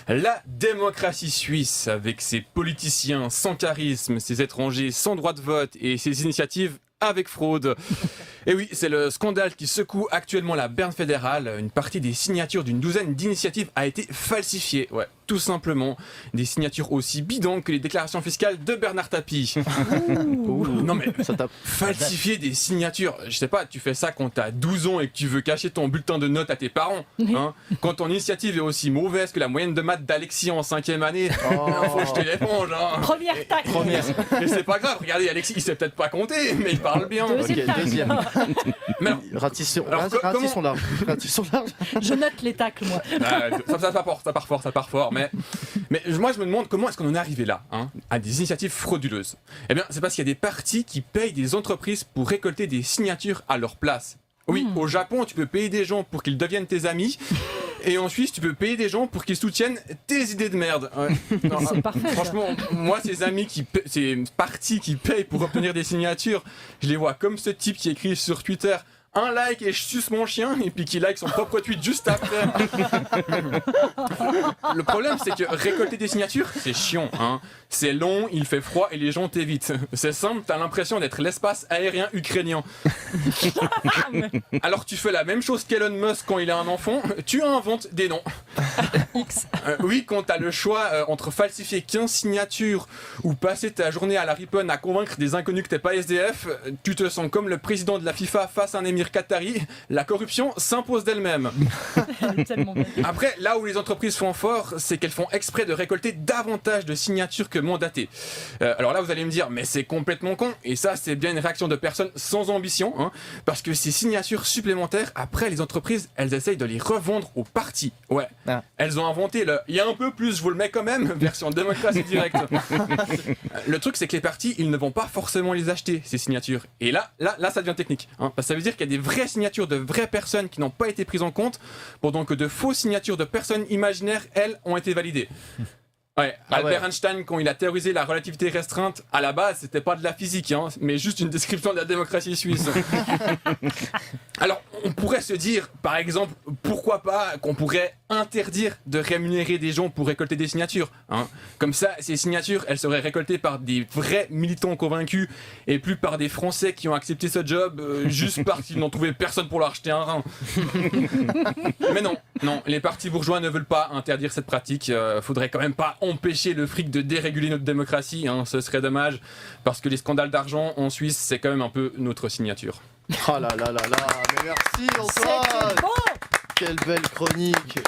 La démocratie suisse, avec ses politiciens sans charisme, ses étrangers sans droit de vote et ses initiatives avec fraude. Et oui, c'est le scandale qui secoue actuellement la Berne fédérale. Une partie des signatures d'une douzaine d'initiatives a été falsifiée. Ouais, tout simplement. Des signatures aussi bidons que les déclarations fiscales de Bernard Tapie. Non mais, falsifier des signatures, je sais pas, tu fais ça quand t'as 12 ans et que tu veux cacher ton bulletin de notes à tes parents. Hein, quand ton initiative est aussi mauvaise que la moyenne de maths d'Alexis en 5e année, faut jeter l'éponge. Hein. Première tacle. Mais c'est pas grave, regardez, Alexis, il sait peut-être pas compter, mais il parle bien. Deuxième. Mais alors, Ratissons comment... large. Je note les tacles, moi. Ça part fort. Mais moi, je me demande comment est-ce qu'on en est arrivé là, hein, à des initiatives frauduleuses. Eh bien, c'est parce qu'il y a des partis qui payent des entreprises pour récolter des signatures à leur place. Oui, au Japon, tu peux payer des gens pour qu'ils deviennent tes amis. Et en Suisse, tu peux payer des gens pour qu'ils soutiennent tes idées de merde. Ouais. Non, c'est parfait. Franchement, moi, ces partis qui payent pour obtenir des signatures, je les vois comme ce type qui écrit sur Twitter un like et je suce mon chien, et puis qui like son propre tweet juste après. Le problème, c'est que récolter des signatures, c'est chiant. Hein. C'est long, il fait froid et les gens t'évitent. C'est simple, t'as l'impression d'être l'espace aérien ukrainien. Alors tu fais la même chose qu'Elon Musk quand il a un enfant, tu inventes des noms. Oui, quand t'as le choix entre falsifier 15 signatures ou passer ta journée à la riponne à convaincre des inconnus que t'es pas SDF, tu te sens comme le président de la FIFA face à un émir qatari, la corruption s'impose d'elle-même. Après, là où les entreprises font fort, c'est qu'elles font exprès de récolter davantage de signatures que mandatées. Alors là, vous allez me dire, mais c'est complètement con, et ça, c'est bien une réaction de personnes sans ambition, hein, parce que ces signatures supplémentaires, après, les entreprises, elles essayent de les revendre aux partis. Ouais. Ah. Elles ont inventé le « il y a un peu plus, je vous le mets quand même » version démocratie directe. Le truc, c'est que les partis, ils ne vont pas forcément les acheter, ces signatures. Et là, ça devient technique. Hein, parce que ça veut dire qu'il y a des vraies signatures de vraies personnes qui n'ont pas été prises en compte, pendant que de fausses signatures de personnes imaginaires, elles, ont été validées. Ouais, Albert Einstein, quand il a théorisé la relativité restreinte, à la base, c'était pas de la physique, hein, mais juste une description de la démocratie suisse. Alors, on pourrait se dire, par exemple, pourquoi pas qu'on pourrait interdire de rémunérer des gens pour récolter des signatures. Hein. Comme ça, ces signatures, elles seraient récoltées par des vrais militants convaincus et plus par des Français qui ont accepté ce job juste parce qu'ils n'ont trouvé personne pour leur acheter un rein. Mais non, les partis bourgeois ne veulent pas interdire cette pratique. Faudrait quand même pas empêcher le fric de déréguler notre démocratie, hein, ce serait dommage, parce que les scandales d'argent en Suisse, c'est quand même un peu notre signature. Oh là là là là, mais merci Antoine. C'était bon. Quelle belle chronique.